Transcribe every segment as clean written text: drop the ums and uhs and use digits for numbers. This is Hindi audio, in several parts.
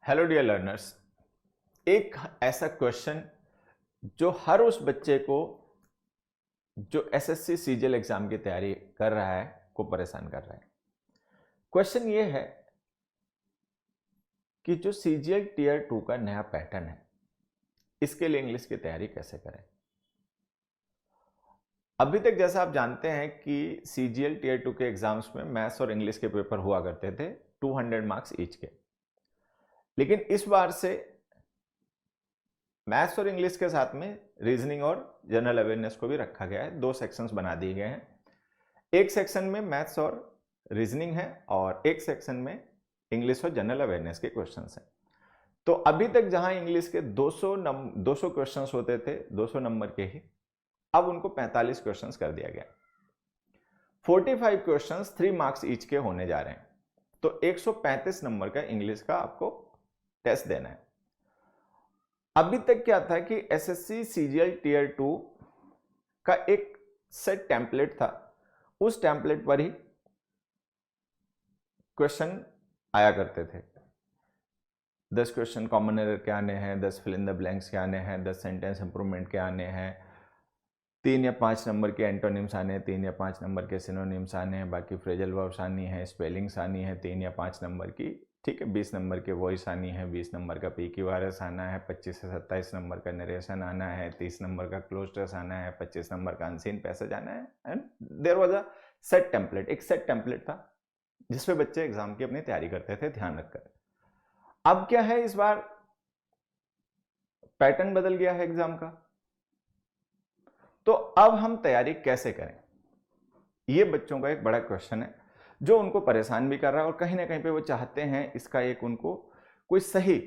Hello dear learners. एक ऐसा क्वेश्चन जो हर उस बच्चे को जो एसएससी सीजीएल एग्जाम की तैयारी कर रहा है को परेशान कर रहा है। क्वेश्चन ये है कि जो सीजीएल टीयर 2 का नया पैटर्न है, इसके लिए इंग्लिश की तैयारी कैसे करें। अभी तक जैसा आप जानते हैं कि सीजीएल टीयर 2 के एग्जाम्स में मैथ्स और इंग्लिश के पेपर हुआ करते थे 200 मार्क्स ईच के, लेकिन इस बार से मैथ्स और इंग्लिश के साथ में रीजनिंग और जनरल अवेयरनेस को भी रखा गया है। 2 सेक्शंस बना दिए गए हैं। एक सेक्शन में मैथ्स और रीजनिंग है और एक सेक्शन में इंग्लिश और जनरल अवेयरनेस के क्वेश्चंस हैं। तो अभी तक जहां इंग्लिश के 200 क्वेश्चंस होते थे 200 नंबर के ही, अब उनको 45 क्वेश्चंस कर दिया गया। 45 क्वेश्चंस 3 मार्क्स ईच के होने जा रहे हैं। तो 135 नंबर का इंग्लिश का आपको टेस्ट देना है। अभी तक क्या था कि एसएससी सीजीएल टीयर 2 का एक सेट टेम्पलेट था, उस टेम्पलेट पर ही क्वेश्चन आया करते थे। 10 क्वेश्चन कॉमन एरर के आने हैं, 10 फिल इन द ब्लैंक्स के आने हैं, 10 सेंटेंस इंप्रूवमेंट के आने हैं, 3 या 5 नंबर के एंटोनिम्स आने हैं, 3 या 5 नंबर के सिनोनिम्स आने हैं, बाकी फ्रेजल वर्ब्स आनी है, स्पेलिंग्स आनी है 3 या 5 नंबर की, ठीक है। 20 नंबर के वॉइस आनी है, 20 नंबर का PQRS आना है, 25 से 27 नंबर का नरेशन आना है, 30 नंबर का क्लोज टेस्ट आना है, 25 नंबर का अनसीन पैसेज आना है। And there was a set template, एक सेट टेम्पलेट था जिसपे बच्चे एग्जाम की अपनी तैयारी करते थे ध्यान रखकर। अब क्या है, इस बार पैटर्न बदल गया है एग्जाम का। तो अब हम तैयारी कैसे करें, ये बच्चों का एक बड़ा क्वेश्चन है जो उनको परेशान भी कर रहा है और कहीं ना कहीं पे वो चाहते हैं इसका एक उनको कोई सही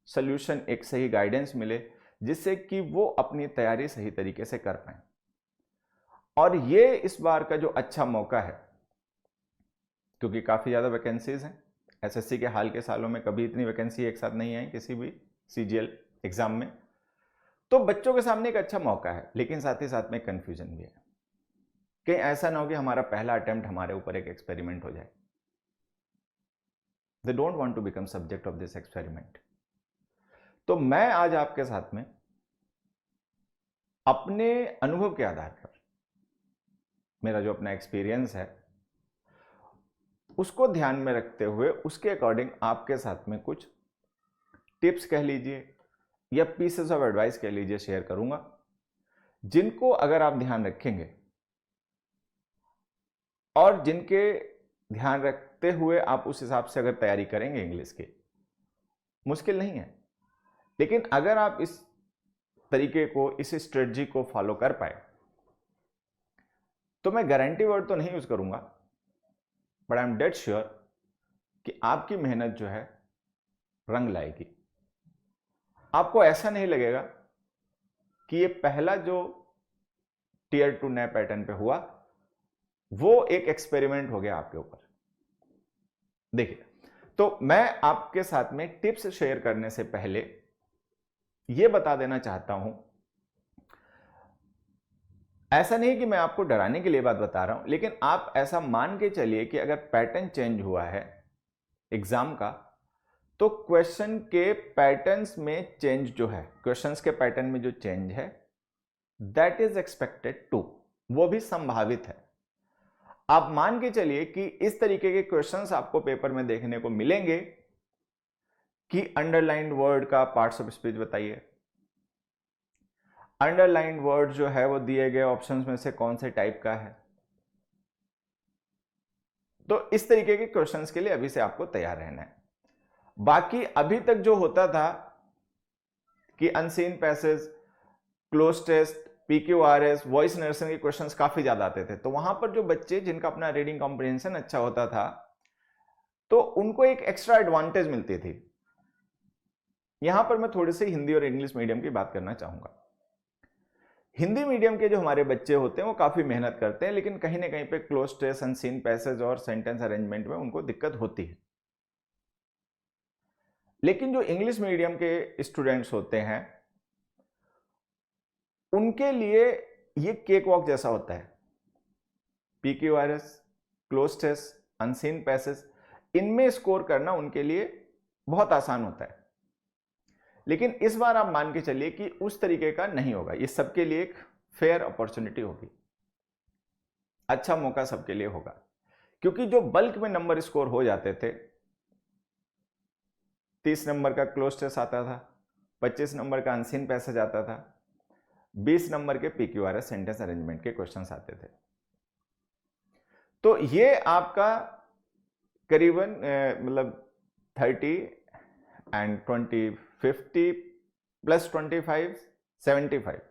सॉल्यूशन, एक सही गाइडेंस मिले जिससे कि वो अपनी तैयारी सही तरीके से कर पाए। और ये इस बार का जो अच्छा मौका है, क्योंकि काफी ज्यादा वैकेंसीज हैं। एसएससी के हाल के सालों में कभी इतनी वैकेंसी एक साथ नहीं आई किसी भी सीजीएल एग्जाम में। तो बच्चों के सामने एक अच्छा मौका है, लेकिन साथ ही साथ में कंफ्यूजन भी है। कहीं ऐसा ना हो कि हमारा पहला अटेम्प्ट हमारे ऊपर एक एक्सपेरिमेंट हो जाए। They don't want to become subject of this experiment. तो मैं आज आपके साथ में अपने अनुभव के आधार पर, मेरा जो अपना एक्सपीरियंस है उसको ध्यान में रखते हुए उसके अकॉर्डिंग आपके साथ में कुछ टिप्स कह लीजिए या पीसेस ऑफ एडवाइस कह लीजिए शेयर करूंगा, जिनको अगर आप ध्यान रखेंगे और जिनके ध्यान रखते हुए आप उस हिसाब से अगर तैयारी करेंगे इंग्लिश की, मुश्किल नहीं है। लेकिन अगर आप इस तरीके को, इस स्ट्रेटजी को फॉलो कर पाए तो मैं गारंटी वर्ड तो नहीं यूज करूंगा, but I am dead sure कि आपकी मेहनत जो है रंग लाएगी। आपको ऐसा नहीं लगेगा कि ये पहला जो टीयर 2 नए पैटर्न पे हुआ वो एक एक्सपेरिमेंट हो गया आपके ऊपर। देखिए, तो मैं आपके साथ में टिप्स शेयर करने से पहले यह बता देना चाहता हूं, ऐसा नहीं कि मैं आपको डराने के लिए बात बता रहा हूं, लेकिन आप ऐसा मान के चलिए कि अगर पैटर्न चेंज हुआ है एग्जाम का, तो क्वेश्चन के पैटर्न्स में चेंज जो है, क्वेश्चंस के पैटर्न में जो चेंज है, दैट इज एक्सपेक्टेड टू, वो भी संभावित है। आप मान के चलिए कि इस तरीके के क्वेश्चंस आपको पेपर में देखने को मिलेंगे कि अंडरलाइंड वर्ड का पार्ट्स ऑफ स्पीच बताइए, अंडरलाइंड वर्ड जो है वो दिए गए ऑप्शंस में से कौन से टाइप का है। तो इस तरीके के क्वेश्चंस के लिए अभी से आपको तैयार रहना है। बाकी अभी तक जो होता था कि unseen passage, cloze test, PQRS, voice narration के क्वेश्चंस काफी ज्यादा आते थे, तो वहां पर जो बच्चे जिनका अपना रीडिंग कॉम्प्रिहेंशन अच्छा होता था तो उनको एक एक्स्ट्रा एडवांटेज मिलती थी। यहां पर मैं थोड़ी सी हिंदी और इंग्लिश मीडियम की बात करना चाहूंगा। हिंदी मीडियम के जो हमारे बच्चे होते हैं वो काफी मेहनत करते हैं, लेकिन कहीं ना कहीं पे क्लोज टेस्ट, अनसीन पैसेज और सेंटेंस अरेंजमेंट में उनको दिक्कत होती है। लेकिन जो इंग्लिश मीडियम के स्टूडेंट्स होते हैं उनके लिए ये केक वॉक जैसा होता है। PQRS, cloze test, unseen passage, इनमें स्कोर करना उनके लिए बहुत आसान होता है। लेकिन इस बार आप मान के चलिए कि उस तरीके का नहीं होगा, ये सबके लिए एक फेयर अपॉर्चुनिटी होगी, अच्छा मौका सबके लिए होगा। क्योंकि जो बल्क में नंबर स्कोर हो जाते थे, 30 नंबर का क्लोज टेस्ट आता था, 25 नंबर का अनसीन पैसेज आता था, 20 नंबर के पीक्यूआरएस सेंटेंस अरेंजमेंट के क्वेश्चंस आते थे। तो ये आपका करीबन मतलब 30 एंड 20 50 प्लस 25 75,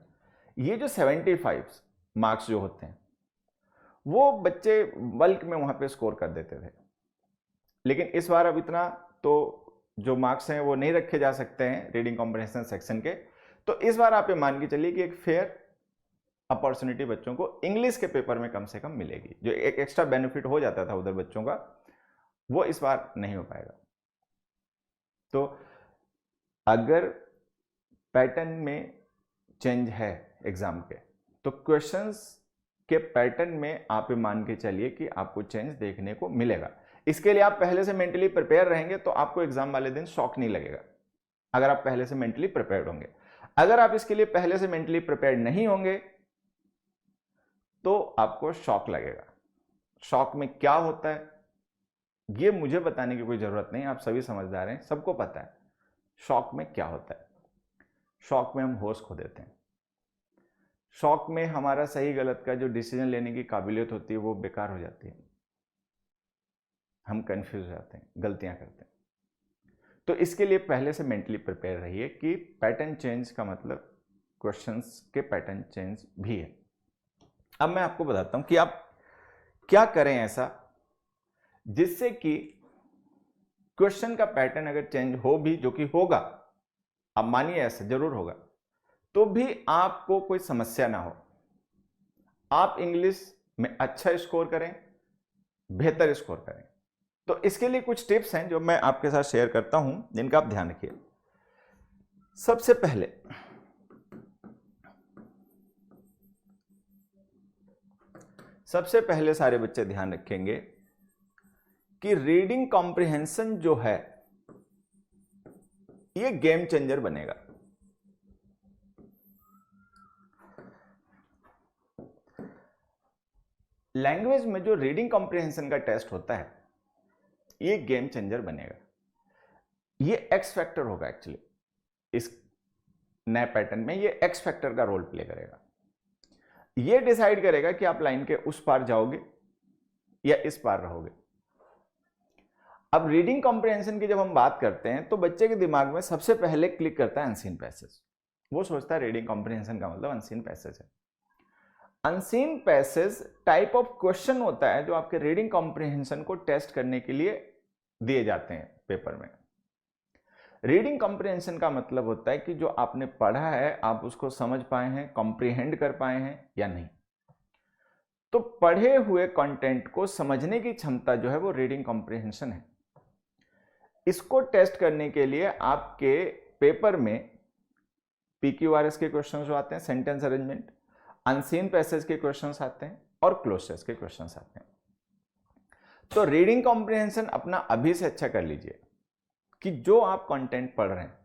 ये जो 75 मार्क्स जो होते हैं वो बच्चे बल्क में वहां पे स्कोर कर देते थे। लेकिन इस बार अब इतना तो जो मार्क्स हैं वो नहीं रखे जा सकते हैं रीडिंग कॉम्प्रिहेंशन सेक्शन के। तो इस बार आप ये मान के चलिए कि एक फेयर अपॉर्चुनिटी बच्चों को इंग्लिश के पेपर में कम से कम मिलेगी। जो एक एक्स्ट्रा बेनिफिट हो जाता था उधर बच्चों का, वो इस बार नहीं हो पाएगा। तो अगर पैटर्न में चेंज है एग्जाम के, तो क्वेश्चंस के पैटर्न में आप मान के चलिए कि आपको चेंज देखने को मिलेगा। इसके लिए आप पहले से मेंटली प्रिपेयर रहेंगे तो आपको एग्जाम वाले दिन शॉक नहीं लगेगा, अगर आप पहले से मेंटली प्रिपेयर्ड होंगे। अगर आप इसके लिए पहले से मेंटली प्रिपेयर्ड नहीं होंगे तो आपको शॉक लगेगा। शॉक में क्या होता है ये मुझे बताने की कोई जरूरत नहीं, आप सभी समझदार हैं, सबको पता है शॉक में क्या होता है। शॉक में हम होश खो देते हैं, शॉक में हमारा सही गलत का जो डिसीजन लेने की काबिलियत होती है वो बेकार हो जाती है, हम कंफ्यूज हो जाते हैं, गलतियां करते हैं। तो इसके लिए पहले से मेंटली प्रिपेयर रहिए कि पैटर्न चेंज का मतलब क्वेश्चंस के पैटर्न चेंज भी है। अब मैं आपको बताता हूं कि आप क्या करें ऐसा जिससे कि क्वेश्चन का पैटर्न अगर चेंज हो भी, जो कि होगा, अब मानिए ऐसा जरूर होगा, तो भी आपको कोई समस्या ना हो, आप इंग्लिश में अच्छा स्कोर करें, बेहतर स्कोर करें। तो इसके लिए कुछ टिप्स हैं जो मैं आपके साथ शेयर करता हूं, जिनका आप ध्यान रखिए। सबसे पहले सारे बच्चे ध्यान रखेंगे कि रीडिंग कॉम्प्रिहेंशन जो है ये गेम चेंजर बनेगा। लैंग्वेज में जो रीडिंग कॉम्प्रिहेंशन का टेस्ट होता है ये गेम चेंजर बनेगा। ये एक्स फैक्टर होगा एक्चुअली, इस नए पैटर्न में ये एक्स फैक्टर का रोल प्ले करेगा। ये डिसाइड करेगा कि आप लाइन के उस पार जाओगे या इस पार रहोगे। अब रीडिंग कॉम्प्रिहेंशन की जब हम बात करते हैं तो बच्चे के दिमाग में सबसे पहले क्लिक करता है अनसीन पैसेज। वो सोचता है रीडिंग कॉम्प्रिहेंशन का मतलब अनसीन पैसेज है। Unseen passage type of question होता है जो आपके रीडिंग कॉम्प्रिहेंशन को टेस्ट करने के लिए दिए जाते हैं पेपर में। रीडिंग कॉम्प्रिहेंशन का मतलब होता है कि जो आपने पढ़ा है आप उसको समझ पाए हैं, कॉम्प्रिहेंड कर पाए हैं या नहीं। तो पढ़े हुए कंटेंट को समझने की क्षमता जो है वो रीडिंग कॉम्प्रिहेंशन है। इसको टेस्ट करने के लिए आपके पेपर में पीक्यूआरएस के क्वेश्चंस जो आते हैं, सेंटेंस अरेंजमेंट, अनसीन पैसेज के क्वेश्चंस आते हैं और क्लोज के क्वेश्चंस आते हैं। तो रीडिंग कॉम्प्रिहेंशन अपना अभी से अच्छा कर लीजिए कि जो आप कंटेंट पढ़ रहे हैं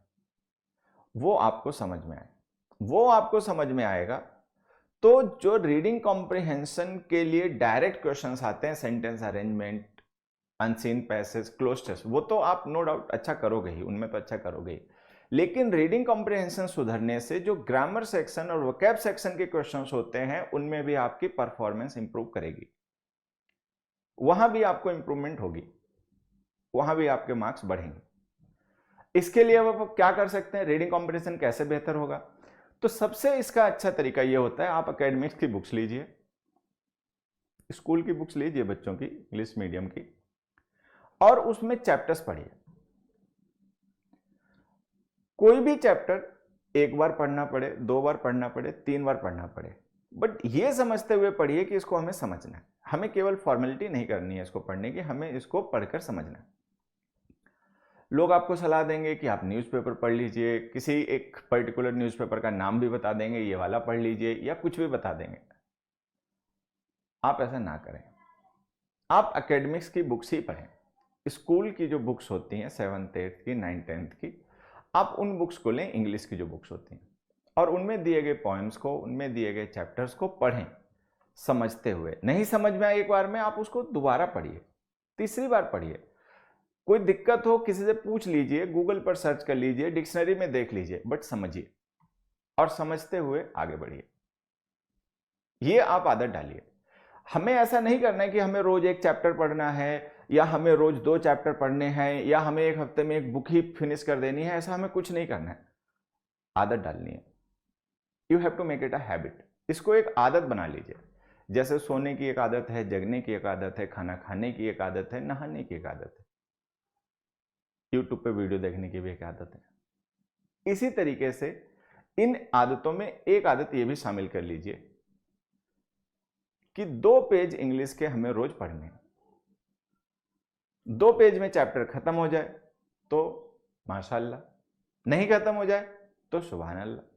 वो आपको समझ में आए। वो आपको समझ में आएगा तो जो रीडिंग कॉम्प्रिहेंशन के लिए डायरेक्ट क्वेश्चंस आते हैं, sentence arrangement, unseen passage, cloze test, वो तो आप नो डाउट अच्छा करोगे ही, उनमें तो अच्छा करोगे ही। लेकिन रीडिंग कॉम्प्रिहेंशन सुधरने से जो ग्रामर सेक्शन और वोकैब सेक्शन के क्वेश्चंस होते हैं उनमें भी आपकी परफॉर्मेंस इंप्रूव करेगी, वहां भी आपको इंप्रूवमेंट होगी, वहां भी आपके मार्क्स बढ़ेंगे। इसके लिए अब आप क्या कर सकते हैं, रीडिंग कॉम्प्रिहेंशन कैसे बेहतर होगा? तो सबसे इसका अच्छा तरीका यह होता है, आप एकेडमिक्स की बुक्स लीजिए, स्कूल की बुक्स लीजिए बच्चों की, इंग्लिश मीडियम की, और उसमें चैप्टर्स पढ़िए। कोई भी चैप्टर एक बार पढ़ना पड़े, 2 बार पढ़ना पड़े, 3 बार पढ़ना पड़े, बट ये समझते हुए पढ़िए कि इसको हमें समझना है। हमें केवल फॉर्मेलिटी नहीं करनी है इसको पढ़ने की, हमें इसको पढ़कर समझना है। लोग आपको सलाह देंगे कि आप न्यूज़पेपर पढ़ लीजिए, किसी एक पर्टिकुलर न्यूज़पेपर का नाम भी बता देंगे, ये वाला पढ़ लीजिए, या कुछ भी बता देंगे। आप ऐसा ना करें, आप एकेडमिक्स की बुक्स ही पढ़ें। स्कूल की जो बुक्स होती हैं 7th 8th की 9th 10th की, आप उन बुक्स को लें, इंग्लिश की जो बुक्स होती हैं, और उनमें दिए गए पोएम्स को, उनमें दिए गए चैप्टर्स को पढ़ें समझते हुए। नहीं समझ में आए एक बार में, आप उसको दोबारा पढ़िए, तीसरी बार पढ़िए। कोई दिक्कत हो किसी से पूछ लीजिए, गूगल पर सर्च कर लीजिए, डिक्शनरी में देख लीजिए, बट समझिए और समझते हुए आगे बढ़िए। ये आप आदत डालिए। हमें ऐसा नहीं करना है कि हमें रोज एक चैप्टर पढ़ना है, या हमें रोज 2 चैप्टर पढ़ने हैं, या हमें एक हफ्ते में एक बुक ही फिनिश कर देनी है। ऐसा हमें कुछ नहीं करना है, आदत डालनी है। You have to make it a habit. इसको एक आदत बना लीजिए। जैसे सोने की एक आदत है, जगने की एक आदत है, खाना खाने की एक आदत है, नहाने की एक आदत है, यूट्यूब पे वीडियो देखने की भी एक आदत है। इसी तरीके से इन आदतों में एक आदत ये भी शामिल कर लीजिए कि 2 पेज इंग्लिश के हमें रोज पढ़ने हैं। 2 पेज में चैप्टर खत्म हो जाए तो माशाअल्लाह, नहीं खत्म हो जाए तो सुभान अल्लाह।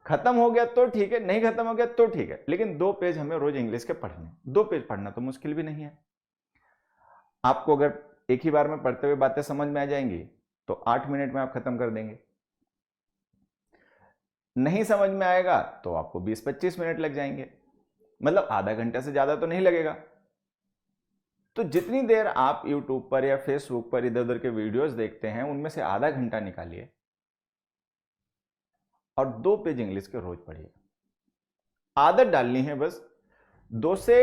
खत्म हो गया तो ठीक है, नहीं खत्म हो गया तो ठीक है, लेकिन 2 पेज हमें रोज इंग्लिश के पढ़ने। 2 पेज पढ़ना तो मुश्किल भी नहीं है। आपको अगर एक ही बार में पढ़ते हुए बातें समझ में आ जाएंगी तो 8 मिनट में आप खत्म कर देंगे। नहीं समझ में आएगा तो आपको 20-25 मिनट लग जाएंगे, मतलब आधा घंटा से ज्यादा तो नहीं लगेगा। तो जितनी देर आप YouTube पर या Facebook पर इधर उधर के वीडियोस देखते हैं, उनमें से आधा घंटा निकालिए और 2 पेज इंग्लिश के रोज पढ़िए। आदत डालनी है बस। 2 से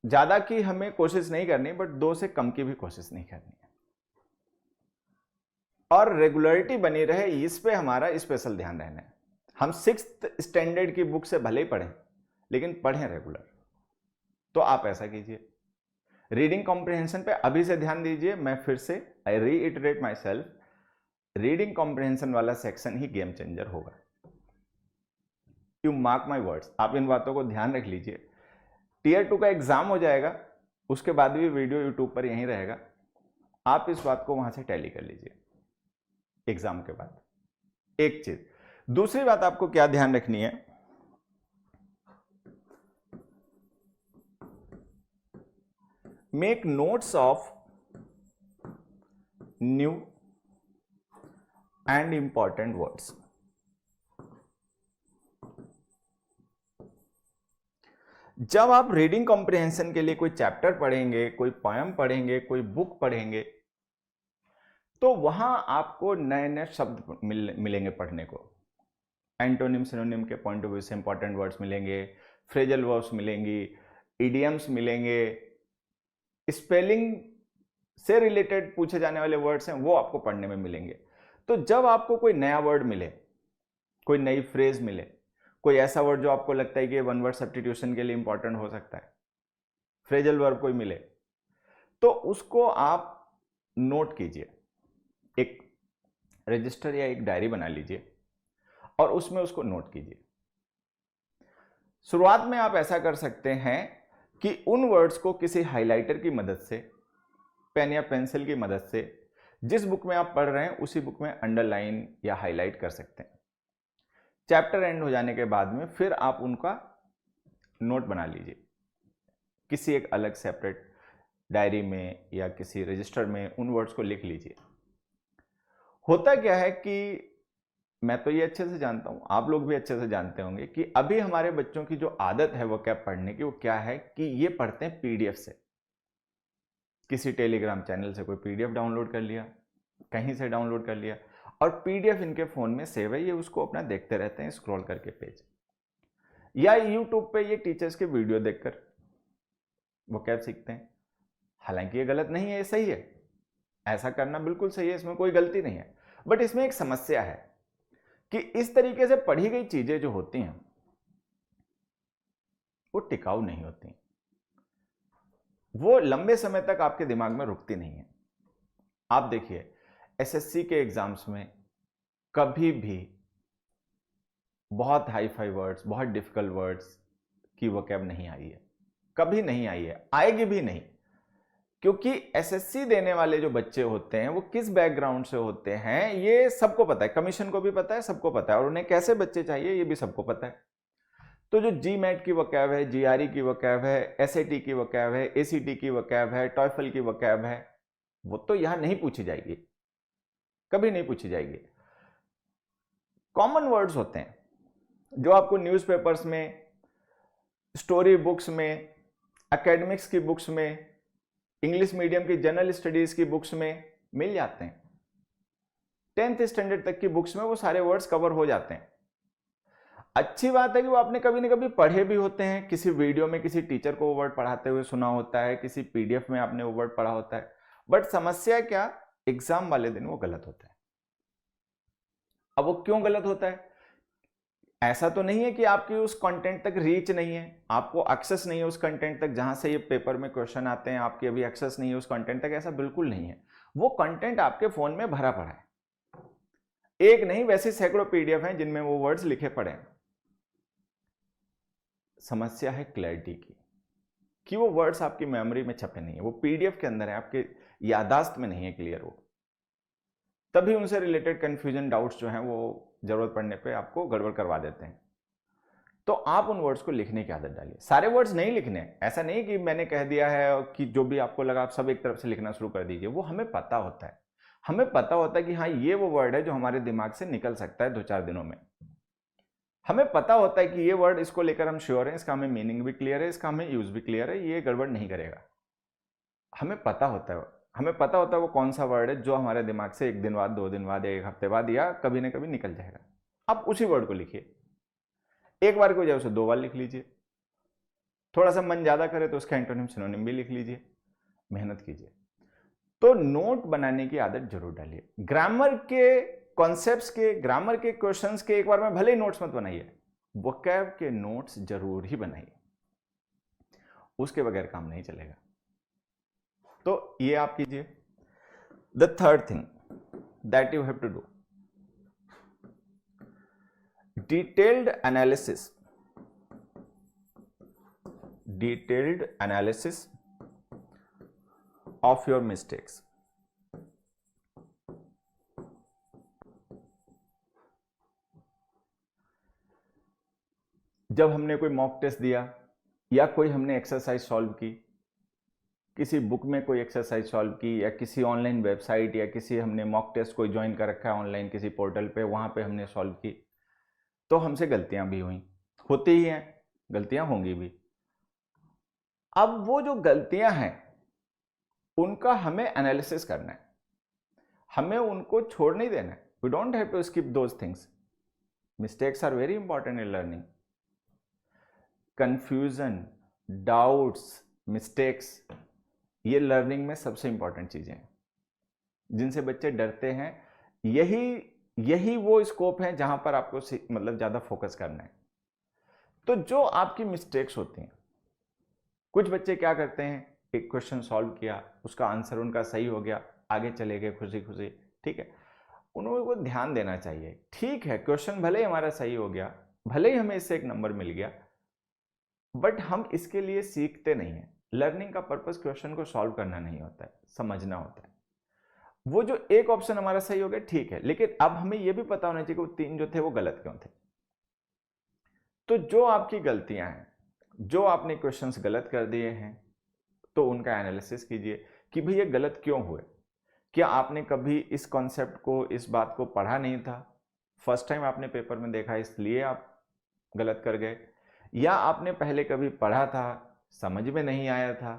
ज्यादा की हमें कोशिश नहीं करनी, बट 2 से कम की भी कोशिश नहीं करनी है। और रेगुलरिटी बनी रहे, इस पे हमारा स्पेशल ध्यान रहना है। हम 6th स्टैंडर्ड की बुक से भले ही पढ़ें, लेकिन पढ़ें रेगुलर। तो आप ऐसा कीजिए। रीडिंग कॉम्प्रिहेंशन पे अभी से ध्यान दीजिए। मैं फिर से I reiterate myself, reading comprehension वाला सेक्शन ही गेम चेंजर होगा। यू मार्क माई वर्ड्स, आप इन बातों को ध्यान रख लीजिए। Tier 2 का एग्जाम हो जाएगा, उसके बाद भी वीडियो यूट्यूब पर यहीं रहेगा। आप इस बात को वहां से टैली कर लीजिए एग्जाम के बाद। एक चीज। दूसरी बात आपको क्या ध्यान रखनी है, make notes of new and important words. जब आप रीडिंग कॉम्प्रिहेंशन के लिए कोई चैप्टर पढ़ेंगे, कोई पोएम पढ़ेंगे, कोई बुक पढ़ेंगे, तो वहां आपको नए नए शब्द मिलेंगे पढ़ने को। एंटोनिम सिनोनिम के पॉइंट ऑफ व्यू से इंपॉर्टेंट वर्ड्स मिलेंगे, फ्रेजल वर्ब्स मिलेंगी, इडियम्स मिलेंगे, स्पेलिंग से रिलेटेड पूछे जाने वाले वर्ड्स हैं वो आपको पढ़ने में मिलेंगे। तो जब आपको कोई नया वर्ड मिले, कोई नई फ्रेज मिले, कोई ऐसा वर्ड जो आपको लगता है कि वन वर्ड सब्स्टिट्यूशन के लिए इंपॉर्टेंट हो सकता है, फ्रेजल वर्ब कोई मिले, तो उसको आप नोट कीजिए। एक रजिस्टर या एक डायरी बना लीजिए और उसमें उसको नोट कीजिए। शुरुआत में आप ऐसा कर सकते हैं कि उन वर्ड्स को किसी हाइलाइटर की मदद से, पेन या पेंसिल की मदद से, जिस बुक में आप पढ़ रहे हैं उसी बुक में अंडरलाइन या हाईलाइट कर सकते हैं। चैप्टर एंड हो जाने के बाद में फिर आप उनका नोट बना लीजिए किसी एक अलग सेपरेट डायरी में या किसी रजिस्टर में, उन वर्ड्स को लिख लीजिए। होता क्या है कि मैं तो ये अच्छे से जानता हूं, आप लोग भी अच्छे से जानते होंगे कि अभी हमारे बच्चों की जो आदत है वो क्या पढ़ने की, वो क्या है कि ये पढ़ते हैं पीडीएफ से। किसी टेलीग्राम चैनल से कोई पीडीएफ डाउनलोड कर लिया, कहीं से डाउनलोड कर लिया, और पीडीएफ इनके फोन में सेव है, ये उसको अपना देखते रहते हैं स्क्रॉल करके पेज, या यूट्यूब पे ये टीचर्स के वीडियो देखकर वो क्या सीखते हैं। हालांकि ये गलत नहीं है, ये सही है, ऐसा करना बिल्कुल सही है, इसमें कोई गलती नहीं है। बट इसमें एक समस्या है कि इस तरीके से पढ़ी गई चीजें जो होती हैं वो टिकाऊ नहीं होती, वो लंबे समय तक आपके दिमाग में रुकती नहीं है। आप देखिए एसएससी के एग्जाम्स में कभी भी बहुत हाई फाई वर्ड्स, बहुत डिफिकल्ट वर्ड्स की वोकैब नहीं आई है, कभी नहीं आई है, आएगी भी नहीं। क्योंकि एसएससी देने वाले जो बच्चे होते हैं वो किस बैकग्राउंड से होते हैं ये सबको पता है, कमीशन को भी पता है, सबको पता है, और उन्हें कैसे बच्चे चाहिए ये भी सबको पता है। तो जो जीमैट की वोकैब है, जीआरई की वोकैब है, एसएटी की वोकैब है, एसीटी की वोकैब है, टॉयफल की वोकैब है, वो तो यहां नहीं पूछी जाएगी, कभी नहीं पूछी जाएगी। कॉमन वर्ड्स होते हैं जो आपको न्यूज़पेपर्स में, स्टोरी बुक्स में, एकेडमिक्स की बुक्स में, इंग्लिश मीडियम की जनरल स्टडीज की बुक्स में मिल जाते हैं। 10th स्टैंडर्ड तक की बुक्स में वो सारे वर्ड्स कवर हो जाते हैं। अच्छी बात है कि वो आपने कभी ना कभी पढ़े भी होते हैं, किसी वीडियो में किसी टीचर को वो वर्ड पढ़ाते हुए सुना होता है, किसी पीडीएफ में आपने वो वर्ड पढ़ा होता है, बट समस्या क्या, एग्जाम वाले दिन वो गलत होता है। अब वो क्यों गलत होता है? ऐसा तो नहीं है कि आपकी उस कंटेंट तक रीच नहीं है, आपको एक्सेस नहीं है उस कंटेंट तक जहां से ये पेपर में क्वेश्चन आते हैं, आपकी अभी एक्सेस नहीं है उस कंटेंट तक, ऐसा बिल्कुल नहीं है। वो कंटेंट आपके फोन में भरा पड़ा है, एक नहीं वैसे सैकड़ों पीडीएफ हैं जिनमें वो वर्ड्स लिखे पड़े हैं। समस्या है क्लैरिटी की, कि वो वर्ड्स आपकी मेमोरी में छपे नहीं है, वो पीडीएफ के अंदर है, आपके यादाश्त में नहीं है क्लियर वो। तभी उनसे रिलेटेड कंफ्यूजन, डाउट्स जो हैं वो जरूरत पड़ने पे आपको गड़बड़ करवा देते हैं। तो आप उन वर्ड्स को लिखने की आदत डालिए। सारे वर्ड्स नहीं लिखने, ऐसा नहीं कि मैंने कह दिया है कि जो भी आपको लगा आप सब एक तरफ से लिखना शुरू कर दीजिए। वो हमें पता होता है, हमें पता होता है कि हाँ ये वो वर्ड है जो हमारे दिमाग से निकल सकता है 2-4 दिनों में। हमें पता होता है कि ये वर्ड, इसको लेकर हम श्योर हैं, इसका हमें मीनिंग भी क्लियर है, इसका हमें यूज भी क्लियर है, ये गड़बड़ नहीं करेगा। हमें पता होता है, हमें पता होता है वो कौन सा वर्ड है जो हमारे दिमाग से 1 दिन बाद, 2 दिन बाद, 1 हफ्ते बाद या कभी ना कभी निकल जाएगा। आप उसी वर्ड को लिखिए, एक बार की वजह उसे 2 बार लिख लीजिए। थोड़ा सा मन ज्यादा करे तो उसका एंटोनिम सिनोनिम भी लिख लीजिए, मेहनत कीजिए। तो नोट बनाने की आदत जरूर डालिए। ग्रामर के कॉन्सेप्ट्स के, ग्रामर के क्वेश्चंस के एक बार में भले ही नोट्स मत बनाइए, वोकैब के नोट्स जरूर ही बनाइए, उसके बगैर काम नहीं चलेगा। तो ये आप कीजिए। The third thing that you have to do, detailed analysis of your mistakes. जब हमने कोई मॉक टेस्ट दिया या कोई हमने एक्सरसाइज सॉल्व की, किसी बुक में कोई एक्सरसाइज सॉल्व की, या किसी ऑनलाइन वेबसाइट या किसी हमने मॉक टेस्ट कोई ज्वाइन कर रखा है ऑनलाइन किसी पोर्टल पे, वहां पे हमने सॉल्व की, तो हमसे गलतियां भी हुई, होती ही हैं, गलतियां होंगी भी। अब वो जो गलतियां हैं उनका हमें एनालिसिस करना है, हमें उनको छोड़ नहीं देना है। We don't have to skip those things. Mistakes are very important in learning. Confusion, doubts, mistakes, ये लर्निंग में सबसे इंपॉर्टेंट चीजें हैं जिनसे बच्चे डरते हैं। यही वो स्कोप है जहां पर आपको मतलब ज्यादा फोकस करना है। तो जो आपकी मिस्टेक्स होती हैं, कुछ बच्चे क्या करते हैं, एक क्वेश्चन सॉल्व किया, उसका आंसर उनका सही हो गया, आगे चले गए खुशी खुशी, ठीक है, उनको ध्यान देना चाहिए। ठीक है, क्वेश्चन भले ही हमारा सही हो गया, भले ही हमें इससे एक नंबर मिल गया, बट हम इसके लिए सीखते नहीं है। लर्निंग का पर्पस क्वेश्चन को सॉल्व करना नहीं होता है, समझना होता है। वो जो एक ऑप्शन हमारा सही हो गया ठीक है, लेकिन अब हमें यह भी पता होना चाहिए कि वो 3 जो थे वो गलत क्यों थे। तो जो आपकी गलतियां हैं, जो आपने क्वेश्चंस गलत कर दिए हैं, तो उनका एनालिसिस कीजिए कि भाई ये गलत क्यों हुए। क्या आपने कभी इस कॉन्सेप्ट को, इस बात को पढ़ा नहीं था, फर्स्ट टाइम आपने पेपर में देखा इसलिए आप गलत कर गए, या आपने पहले कभी पढ़ा था, समझ में नहीं आया था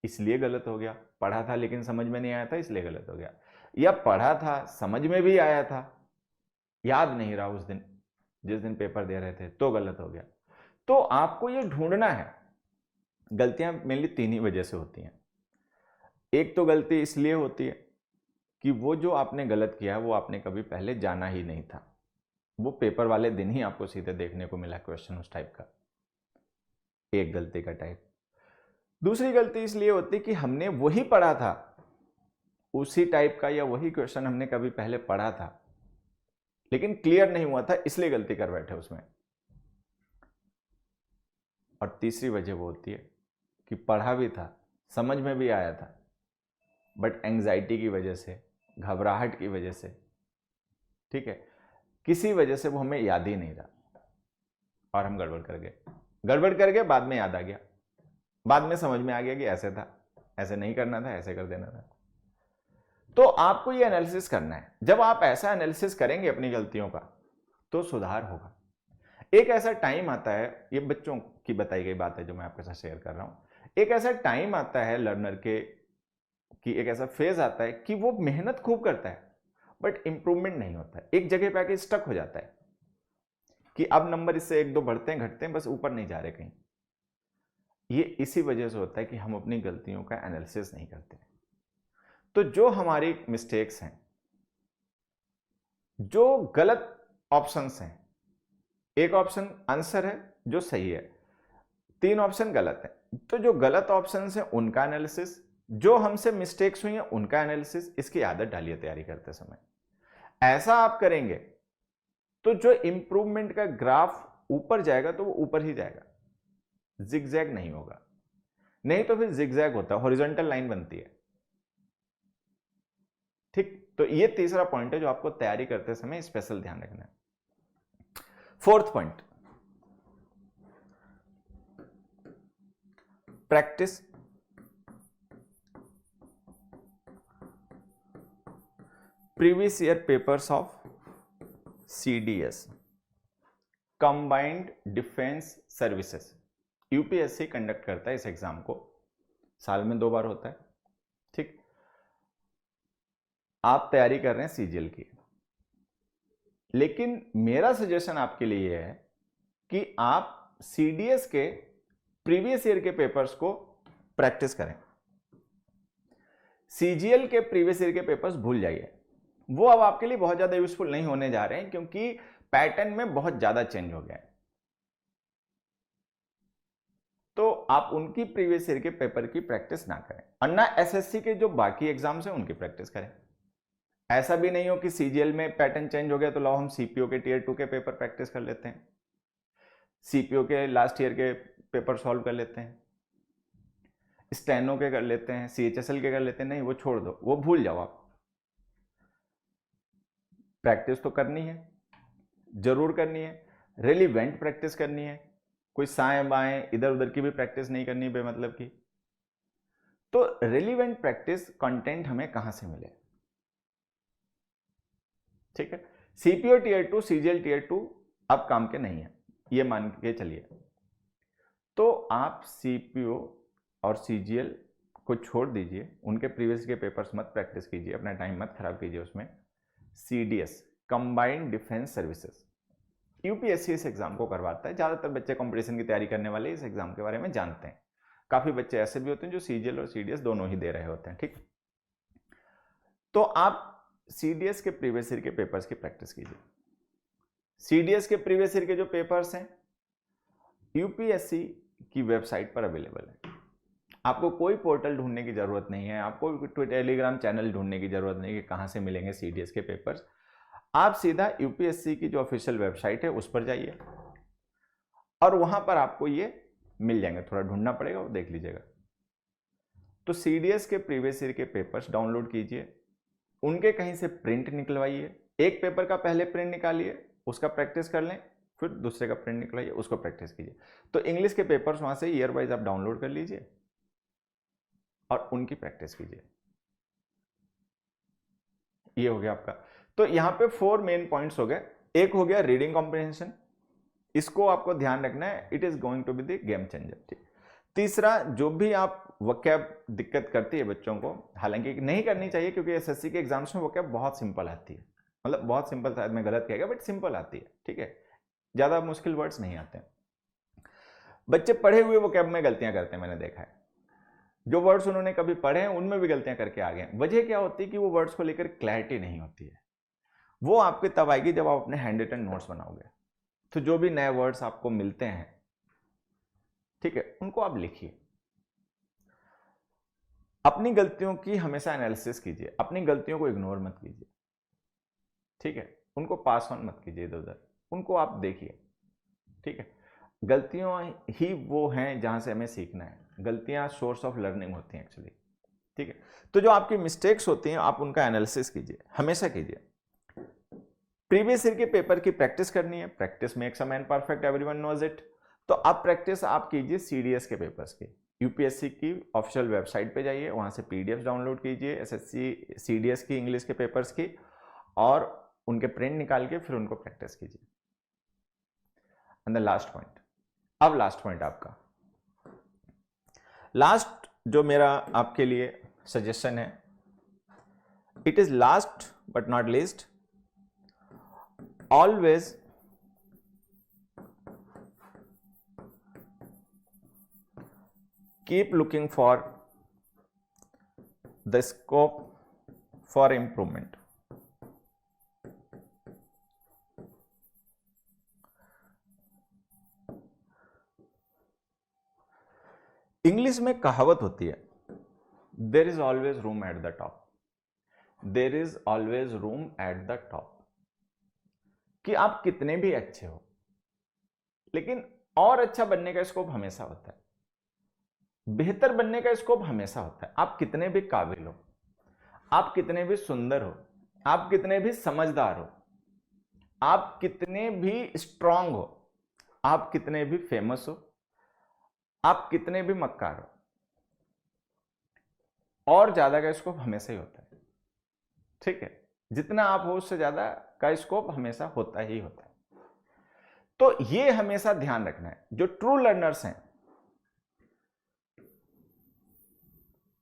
इसलिए गलत हो गया, पढ़ा था लेकिन समझ में नहीं आया था इसलिए गलत हो गया, या पढ़ा था समझ में भी आया था, याद नहीं रहा उस दिन जिस दिन पेपर दे रहे थे तो गलत हो गया। तो आपको ये ढूंढना है। गलतियां मेनली 3 ही वजह से होती हैं। एक तो गलती इसलिए होती है कि वो जो आपने गलत किया वो आपने कभी पहले जाना ही नहीं था, वो पेपर वाले दिन ही आपको सीधे देखने को मिला क्वेश्चन उस टाइप का, एक गलती का टाइप। दूसरी गलती इसलिए होती कि हमने वही पढ़ा था, उसी टाइप का या वही क्वेश्चन हमने कभी पहले पढ़ा था लेकिन क्लियर नहीं हुआ था इसलिए गलती कर बैठे उसमें। और तीसरी वजह वो होती है कि पढ़ा भी था, समझ में भी आया था, बट एंजाइटी की वजह से, घबराहट की वजह से, ठीक है, किसी वजह से वो हमें याद ही नहीं रहा और हम गड़बड़ कर गए, बाद में याद आ गया, बाद में समझ में आ गया कि ऐसे था, ऐसे नहीं करना था, ऐसे कर देना था। तो आपको ये एनालिसिस करना है। जब आप ऐसा एनालिसिस करेंगे अपनी गलतियों का तो सुधार होगा। एक ऐसा टाइम आता है, ये बच्चों की बताई गई बात है जो मैं आपके साथ शेयर कर रहा हूं, एक ऐसा टाइम आता है लर्नर के कि एक ऐसा फेज आता है कि वो मेहनत खूब करता है बट इंप्रूवमेंट नहीं होता है, एक जगह पे आके स्टक हो जाता है कि अब नंबर इससे 1-2 बढ़ते हैं घटते हैं, बस ऊपर नहीं जा रहे कहीं। ये इसी वजह से होता है कि हम अपनी गलतियों का एनालिसिस नहीं करते। तो जो हमारी मिस्टेक्स हैं, जो गलत ऑप्शंस हैं, एक ऑप्शन आंसर है जो सही है, 3 ऑप्शन गलत है, तो जो गलत ऑप्शंस हैं उनका एनालिसिस, जो हमसे मिस्टेक्स हुई हैं उनका एनालिसिस, इसकी आदत डालिए तैयारी करते समय। ऐसा आप करेंगे तो जो इंप्रूवमेंट का ग्राफ ऊपर जाएगा तो वो ऊपर ही जाएगा, जिगजैग नहीं होगा। नहीं तो फिर जिगजैग होता है, हॉरिजॉन्टल लाइन बनती है। ठीक, तो ये तीसरा पॉइंट है जो आपको तैयारी करते समय स्पेशल ध्यान रखना है। Fourth point, practice previous year papers of CDS, combined defence services. UPSC conduct करता है इस एग्जाम को, साल में 2 बार होता है। ठीक, आप तैयारी कर रहे हैं सीजीएल की, लेकिन मेरा सजेशन आपके लिए यह है कि आप सीडीएस के प्रीवियस ईयर के पेपर्स को प्रैक्टिस करें। सीजीएल के प्रीवियस ईयर के पेपर्स भूल जाइए, वो अब आपके लिए बहुत ज्यादा यूजफुल नहीं होने जा रहे हैं क्योंकि पैटर्न में बहुत ज्यादा चेंज हो गया है। तो आप उनकी प्रीवियस ईयर के पेपर की प्रैक्टिस ना करें, और ना एसएससी के जो बाकी एग्जाम्स हैं उनकी प्रैक्टिस करें। ऐसा भी नहीं हो कि सीजीएल में पैटर्न चेंज हो गया तो लाओ हम सीपीओ के टियर 2 के पेपर प्रैक्टिस कर लेते हैं, सीपीओ के लास्ट ईयर के पेपर सॉल्व कर लेते हैं, स्टेनो के कर लेते हैं, सीएचएसएल के कर लेते हैं। नहीं, वो छोड़ दो, वो भूल जाओ आप। प्रैक्टिस तो करनी है, जरूर करनी है, रेलिवेंट प्रैक्टिस करनी है, कोई साएं बाएं इधर उधर की भी प्रैक्टिस नहीं करनी बेमतलब की। तो रेलिवेंट प्रैक्टिस कंटेंट हमें कहां से मिले? ठीक है, सीपीओ टियर 2, सीजीएल टियर 2 अब काम के नहीं है, ये मान के चलिए। तो आप सीपीओ और सीजीएल को छोड़ दीजिए, उनके प्रीवियस के पेपर्स मत प्रैक्टिस कीजिए, अपना टाइम मत खराब कीजिए उसमें। CDS, combined defence services, UPSC इस एग्जाम को करवाता है। ज्यादातर बच्चे कंपटीशन की तैयारी करने वाले इस एग्जाम के बारे में जानते हैं। काफी बच्चे ऐसे भी होते हैं जो सीजीएल और सीडीएस दोनों ही दे रहे होते हैं। ठीक, तो आप सीडीएस के प्रीवियस ईयर के पेपर्स की प्रैक्टिस कीजिए। सीडीएस के प्रीवियस ईयर के जो पेपर्स हैं यूपीएससी की वेबसाइट पर अवेलेबल है। आपको कोई पोर्टल ढूंढने की जरूरत नहीं है, आपको टेलीग्राम चैनल ढूंढने की जरूरत नहीं है कि कहां से मिलेंगे सीडीएस के पेपर्स। आप सीधा यूपीएससी की जो ऑफिशियल वेबसाइट है उस पर जाइए और वहां पर आपको ये मिल जाएंगे, थोड़ा ढूंढना पड़ेगा, वो देख लीजिएगा। तो सीडीएस के प्रीवियस ईयर के पेपर्स डाउनलोड कीजिए, उनके कहीं से प्रिंट निकलवाइए, एक पेपर का पहले प्रिंट निकालिए, उसका प्रैक्टिस कर लें, फिर दूसरे का प्रिंट निकलवाइए, उसको प्रैक्टिस कीजिए। तो इंग्लिश के पेपर्स वहां से ईयर वाइज आप डाउनलोड कर लीजिए और उनकी प्रैक्टिस कीजिए। ये हो गया आपका। तो यहां पे 4 मेन पॉइंट्स हो गए। एक हो गया रीडिंग कॉम्प्रिहेंशन, इसको आपको ध्यान रखना है, it is going to be the game changer. ठीक, तीसरा, जो भी आप वोकैब दिक्कत करती है बच्चों को, हालांकि नहीं करनी चाहिए क्योंकि एसएससी के एग्जाम्स में वोकैब बहुत सिंपल आती है, मतलब बहुत सिंपल, शायद मैं गलत कहेगा बट सिंपल आती है। ठीक है, ज्यादा मुश्किल वर्ड्स नहीं आते हैं। बच्चे पढ़े हुए वोकैब में गलतियां करते हैं, मैंने देखा है। जो वर्ड्स उन्होंने कभी पढ़े हैं उनमें भी गलतियां करके आ गए। वजह क्या होती है कि वो वर्ड्स को लेकर क्लैरिटी नहीं होती है। वो आपकी तब आएगी जब आप अपने हैंड रिटन नोट्स बनाओगे। तो जो भी नए वर्ड्स आपको मिलते हैं, ठीक है, उनको आप लिखिए। अपनी गलतियों की हमेशा एनालिसिस कीजिए, अपनी गलतियों को इग्नोर मत कीजिए। ठीक है, उनको पास ऑन मत कीजिए इधर उधर, उनको आप देखिए। ठीक है, गलतियां ही वो हैं जहां से हमें सीखना है, गलतियां सोर्स ऑफ लर्निंग होती हैं एक्चुअली। ठीक है, तो जो आपकी मिस्टेक्स होती हैं आप उनका एनालिसिस कीजिए, हमेशा कीजिए। प्रीवियस ईयर के पेपर की प्रैक्टिस करनी है, practice makes a man perfect, everyone knows it. तो अब प्रैक्टिस आप कीजिए सीडीएस के पेपर्स की। यूपीएससी की ऑफिशियल वेबसाइट पे जाइए, वहाँ से पीडीएफ डाउनलोड कीजिए एसएससी सीडीएस की इंग्लिश के पेपर्स की, और उनके प्रिंट निकाल के फिर उनको प्रैक्टिस कीजिए। एंड द लास्ट पॉइंट, अब लास्ट पॉइंट आपका, लास्ट जो मेरा आपके लिए सजेशन है, it is last but not least, always keep looking for the scope for improvement. English में कहावत होती है, there is always room at the top, there is always room at the top, कि आप कितने भी अच्छे हो लेकिन और अच्छा बनने का स्कोप हमेशा होता है, बेहतर बनने का स्कोप हमेशा होता है। आप कितने भी काबिल हो, आप कितने भी सुंदर हो, आप कितने भी समझदार हो, आप कितने भी स्ट्रांग हो, आप कितने भी फेमस हो, आप कितने भी मक्कार हो, और ज्यादा का स्कोप हमेशा ही होता है। ठीक है, जितना आप हो उससे ज्यादा का स्कोप हमेशा होता ही होता है। तो ये हमेशा ध्यान रखना है। जो ट्रू लर्नर्स हैं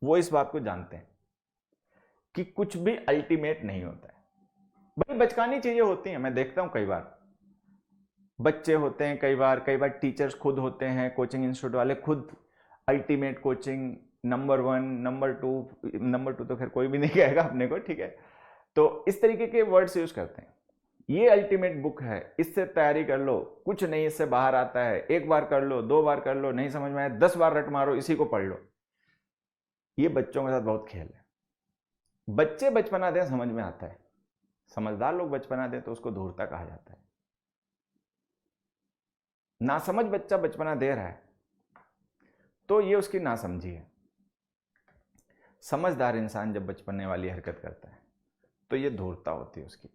वो इस बात को जानते हैं कि कुछ भी अल्टीमेट नहीं होता है। भाई बचकानी चीजें होती हैं, मैं देखता हूं कई बार बच्चे होते हैं, कई बार टीचर्स खुद होते हैं, कोचिंग इंस्टीट्यूट वाले खुद ultimate coaching, number 1, number two तो खैर कोई भी नहीं कहेगा अपने को, ठीक है, तो इस तरीके के वर्ड्स यूज करते हैं। ये अल्टीमेट बुक है, इससे तैयारी कर लो, कुछ नहीं इससे बाहर आता है, एक बार कर लो, 2 बार कर लो, नहीं समझ में आया 10 बार रट मारो, इसी को पढ़ लो। ये बच्चों के साथ बहुत खेल है। बच्चे बचपना दें समझ में आता है, समझदार लोग बचपना दें तो उसको धूर्ता कहा जाता है। नासमझ बच्चा बचपना दे रहा है तो ये उसकी नासमझी है। समझदार इंसान जब बचपने वाली हरकत करता है तो ये धूर्ता होती है उसकी।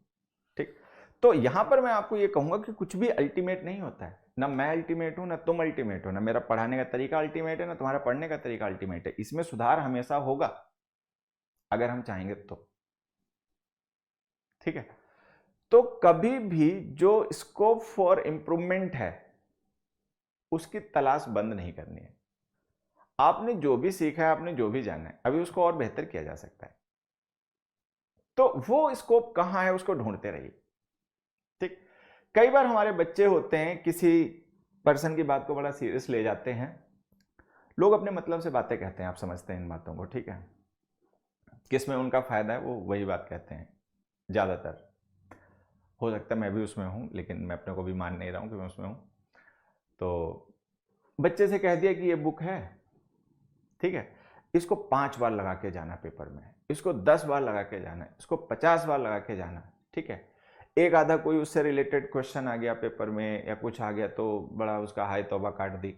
ठीक, तो यहां पर मैं आपको ये कहूंगा कि कुछ भी अल्टीमेट नहीं होता है, ना मैं अल्टीमेट हूं, ना तुम अल्टीमेट हो, ना मेरा पढ़ाने का तरीका अल्टीमेट है, ना तुम्हारा पढ़ने का तरीका अल्टीमेट है। इसमें सुधार हमेशा होगा अगर हम चाहेंगे तो। ठीक है, तो कभी भी जो स्कोप फॉर इंप्रूवमेंट है उसकी तलाश बंद नहीं करनी है। आपने जो भी सीखा है, आपने जो भी जाना है, अभी उसको और बेहतर किया जा सकता है, तो वो स्कोप कहां है उसको ढूंढते रहिए। ठीक, कई बार हमारे बच्चे होते हैं किसी पर्सन की बात को बड़ा सीरियस ले जाते हैं, लोग अपने मतलब से बातें कहते हैं, आप समझते हैं इन बातों को, ठीक है, किसमें उनका फायदा है वो वही बात कहते हैं ज्यादातर। हो सकता है मैं भी उसमें हूं, लेकिन मैं अपने को भी मान नहीं रहा हूं कि मैं उसमें हूं। तो बच्चे से कह दिया कि ये बुक है, ठीक है, इसको 5 बार लगा के जाना पेपर में, इसको 10 बार लगा के जाना, इसको 50 बार लगा के जाना। ठीक है, एक आधा कोई उससे रिलेटेड क्वेश्चन आ गया पेपर में या कुछ आ गया तो बड़ा उसका हाय तौबा काट दी,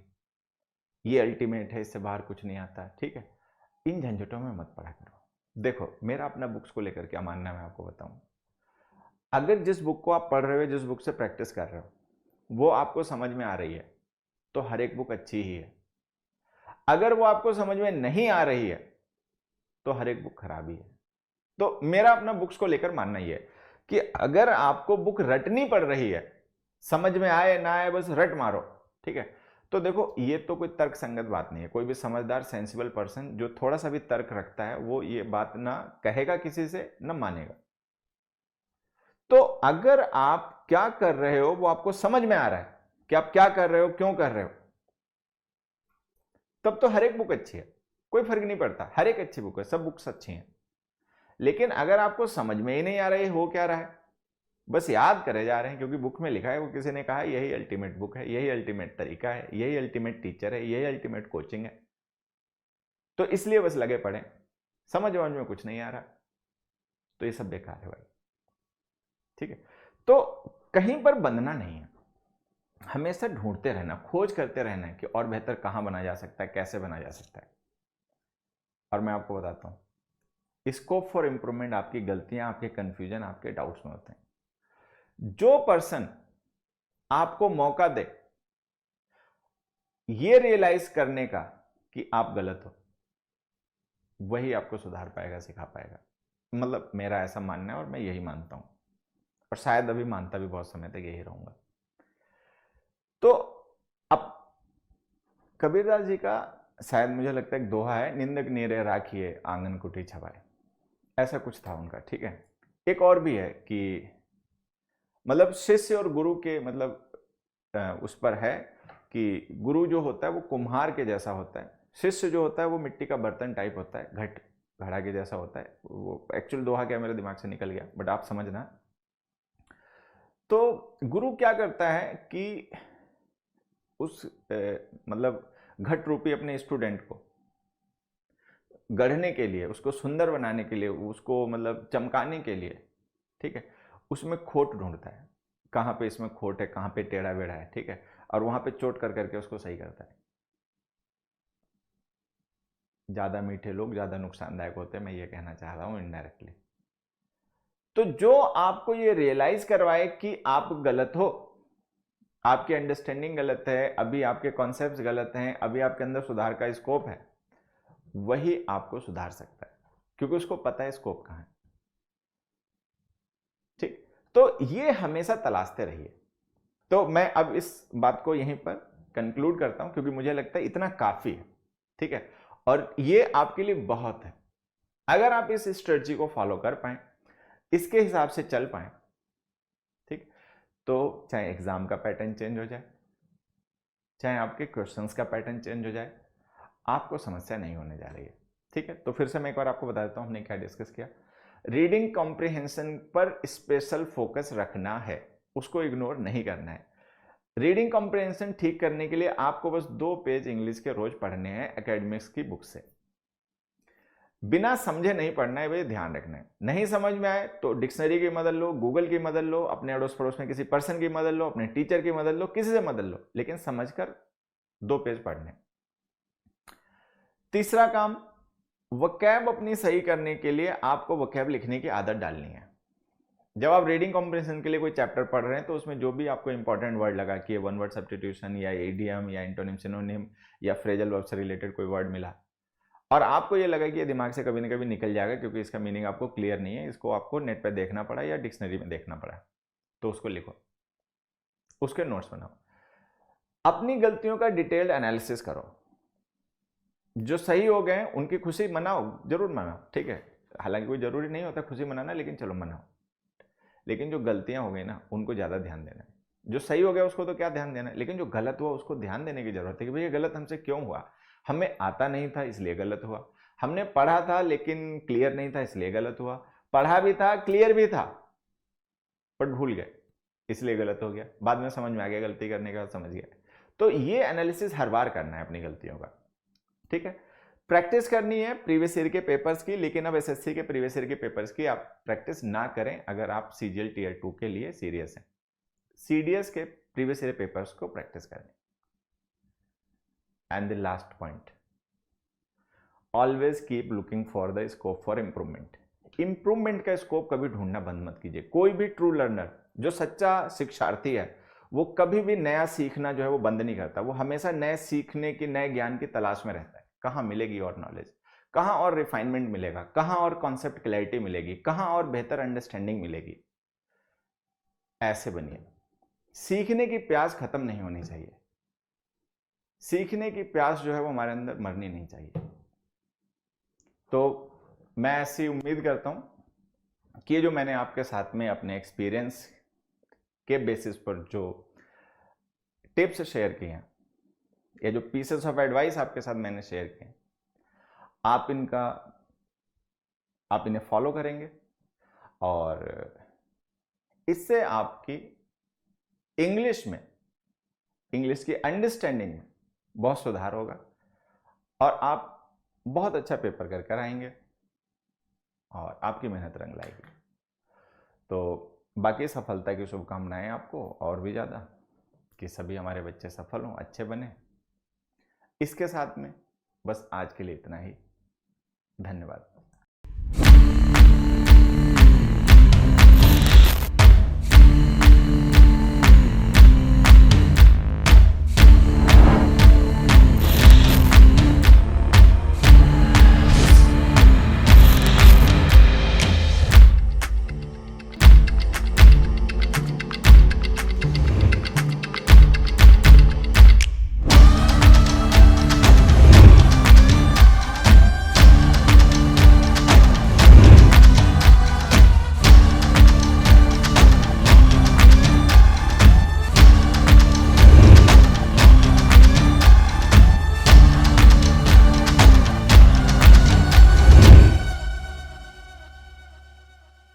ये अल्टीमेट है, इससे बाहर कुछ नहीं आता। ठीक है, इन झंझटों में मत पड़ा करो। देखो मेरा अपना बुक्स को लेकर क्या मानना है मैं आपको बताऊं। अगर जिस बुक को आप पढ़ रहे हो, जिस बुक से प्रैक्टिस कर रहे हो, वो आपको समझ में आ रही है तो हर एक बुक अच्छी ही है। अगर वो आपको समझ में नहीं आ रही है तो हर एक बुक खराब ही है। तो मेरा अपना बुक्स को लेकर मानना ही है कि अगर आपको बुक रटनी पड़ रही है, समझ में आए ना आए बस रट मारो, ठीक है, तो देखो ये तो कोई तर्क संगत बात नहीं है। कोई भी समझदार सेंसिबल पर्सन जो थोड़ा सा भी तर्क रखता है वो ये बात ना कहेगा किसी से, ना मानेगा। तो अगर आप क्या कर रहे हो वो आपको समझ में आ रहा है कि आप क्या कर रहे हो, क्यों कर रहे हो, तब तो हर एक बुक अच्छी है, कोई फर्क नहीं पड़ता, हर एक अच्छी बुक है, सब बुक्स अच्छी हैं। लेकिन अगर आपको समझ में ही नहीं आ रही हो क्या रहा है, बस याद करे जा रहे हैं क्योंकि बुक में लिखा है, वो किसी ने कहा यही अल्टीमेट बुक है, यही अल्टीमेट तरीका है, यही अल्टीमेट टीचर है, यही अल्टीमेट कोचिंग है, तो इसलिए बस लगे पड़े, समझ में कुछ नहीं आ रहा, तो ये सब बेकार है भाई। ठीक है, तो कहीं पर बंधना नहीं है, हमेशा ढूंढते रहना, खोज करते रहना है कि और बेहतर कहां बना जा सकता है, कैसे बना जा सकता है। और मैं आपको बताता हूं, स्कोप फॉर इंप्रूवमेंट आपकी गलतियां, आपके कंफ्यूजन, आपके डाउट्स में होते हैं। जो पर्सन आपको मौका दे ये रियलाइज करने का कि आप गलत हो, वही आपको सुधार पाएगा, सिखा पाएगा। मतलब मेरा ऐसा मानना है और मैं यही मानता हूं, और शायद अभी मानता भी बहुत समय तक यही रहूंगा। तो अब कबीरदास जी का शायद मुझे लगता है एक दोहा है, निंदक नीरे राखिए आंगन कुटी छवाए, ऐसा कुछ था उनका, ठीक है। एक और भी है कि मतलब शिष्य और गुरु के मतलब उस पर है कि गुरु जो होता है वो कुम्हार के जैसा होता है, शिष्य जो होता है वो मिट्टी का बर्तन टाइप होता है, घड़ा के जैसा होता है। वो एक्चुअल दोहा क्या मेरे दिमाग से निकल गया, बट आप समझना। तो गुरु क्या करता है कि उस मतलब घट रूपी अपने स्टूडेंट को गढ़ने के लिए, उसको सुंदर बनाने के लिए, उसको मतलब चमकाने के लिए, ठीक है, उसमें खोट ढूंढता है, कहाँ पे इसमें खोट है, कहाँ पे टेढ़ा बेढ़ा है, ठीक है, और वहां पे चोट कर करके उसको सही करता है। ज्यादा मीठे लोग ज्यादा नुकसानदायक होते हैं, मैं ये कहना चाह रहा हूं इनडायरेक्टली। तो जो आपको ये रियलाइज करवाए कि आप गलत हो, आपकी अंडरस्टैंडिंग गलत है, अभी आपके कॉन्सेप्ट्स गलत हैं, अभी आपके अंदर सुधार का स्कोप है, वही आपको सुधार सकता है, क्योंकि उसको पता है स्कोप कहां है। ठीक, तो ये हमेशा तलाशते रहिए। तो मैं अब इस बात को यहीं पर कंक्लूड करता हूं, क्योंकि मुझे लगता है इतना काफी है, ठीक है, और ये आपके लिए बहुत है। अगर आप इस स्ट्रेटजी को फॉलो कर पाए, इसके हिसाब से चल पाए, ठीक, तो चाहे एग्जाम का पैटर्न चेंज हो जाए, चाहे आपके क्वेश्चंस का पैटर्न चेंज हो जाए, आपको समस्या नहीं होने जा रही है। ठीक है, तो फिर से मैं एक बार आपको बता देता हूं हमने क्या डिस्कस किया। रीडिंग कॉम्प्रिहेंशन पर स्पेशल फोकस रखना है, उसको इग्नोर नहीं करना है। रीडिंग कॉम्प्रिहेंशन ठीक करने के लिए आपको बस 2 पेज इंग्लिश के रोज पढ़ने हैं एकेडमिक्स की बुक से। बिना समझे नहीं पढ़ना है, भाई ध्यान रखना है। नहीं समझ में आए तो डिक्शनरी की मदद लो, गूगल की मदद लो, अपने अड़ोस पड़ोस में किसी पर्सन की मदद लो, अपने टीचर की मदद लो, किसी से मदद लो, लेकिन समझकर 2 पेज पढ़ने। तीसरा काम, वोकैब अपनी सही करने के लिए आपको वोकैब लिखने की आदत डालनी है। जब आप रीडिंग कॉम्प्रिहेंशन के लिए कोई चैप्टर पढ़ रहे हैं तो उसमें जो भी आपको इंपॉर्टेंट वर्ड लगा कि वन वर्ड सब्स्टिट्यूशन या इडियम या एंटोनिम सिनोनिम या फ्रेजल वर्ब से रिलेटेड कोई वर्ड मिला और आपको ये लगा कि ये दिमाग से कभी ना कभी निकल जाएगा क्योंकि इसका मीनिंग आपको क्लियर नहीं है, इसको आपको नेट पर देखना पड़ा या डिक्शनरी में देखना पड़ा, तो उसको लिखो, उसके नोट्स बनाओ, अपनी गलतियों का डिटेल्ड एनालिसिस करो। जो सही हो गए उनकी खुशी मनाओ, जरूर मनाओ, ठीक है, हालांकि कोई जरूरी नहीं होता खुशी मनाना, लेकिन चलो मनाओ। लेकिन जो गलतियां हो गई ना उनको ज़्यादा ध्यान देना है। जो सही हो गया उसको तो क्या ध्यान देना है, लेकिन जो गलत हुआ उसको ध्यान देने की जरूरत है कि भाई ये गलत हमसे क्यों हुआ। हमें आता नहीं था इसलिए गलत हुआ, हमने पढ़ा था लेकिन क्लियर नहीं था इसलिए गलत हुआ, पढ़ा भी था क्लियर भी था बट भूल गए इसलिए गलत हो गया, बाद में समझ में आ गया, गलती करने के बाद समझ गया। तो ये एनालिसिस हर बार करना है अपनी गलतियों का, ठीक है। प्रैक्टिस करनी है प्रीवियस ईयर के पेपर्स की, लेकिन अब एसएससी के प्रीवियस ईयर के पेपर्स की आप प्रैक्टिस ना करें अगर आप सीजीएल टीयर 2 के लिए सीरियस हैं। सीडीएस के प्रीवियस ईयर पेपर्स को प्रैक्टिस करें। And the last point, always keep looking for the scope for improvement. Improvement का स्कोप कभी ढूंढना बंद मत कीजिए। कोई भी ट्रू लर्नर, जो सच्चा शिक्षार्थी है, वो कभी भी नया सीखना जो है वो बंद नहीं करता, वो हमेशा नए सीखने की, नए ज्ञान की तलाश में रहता है। कहाँ मिलेगी और नॉलेज, कहाँ और रिफाइनमेंट मिलेगा, कहाँ और कॉन्सेप्ट क्लैरिटी मिलेगी, कहाँ और बेहतर अंडरस्टैंडिंग मिलेगी। ऐसे बनिए। सीखने की प्यास खत्म नहीं होनी चाहिए, सीखने की प्यास जो है वो हमारे अंदर मरनी नहीं चाहिए। तो मैं ऐसी उम्मीद करता हूं कि ये जो मैंने आपके साथ में अपने एक्सपीरियंस के बेसिस पर जो टिप्स शेयर किए हैं, ये जो पीसेस ऑफ एडवाइस आपके साथ मैंने शेयर किए, आप इन्हें फॉलो करेंगे और इससे आपकी इंग्लिश की अंडरस्टैंडिंग में बहुत सुधार होगा और आप बहुत अच्छा पेपर कर आएंगे और आपकी मेहनत रंग लाएगी। तो बाकी सफलता की शुभकामनाएं आपको और भी ज़्यादा, कि सभी हमारे बच्चे सफल हों, अच्छे बने। इसके साथ में बस आज के लिए इतना ही। धन्यवाद।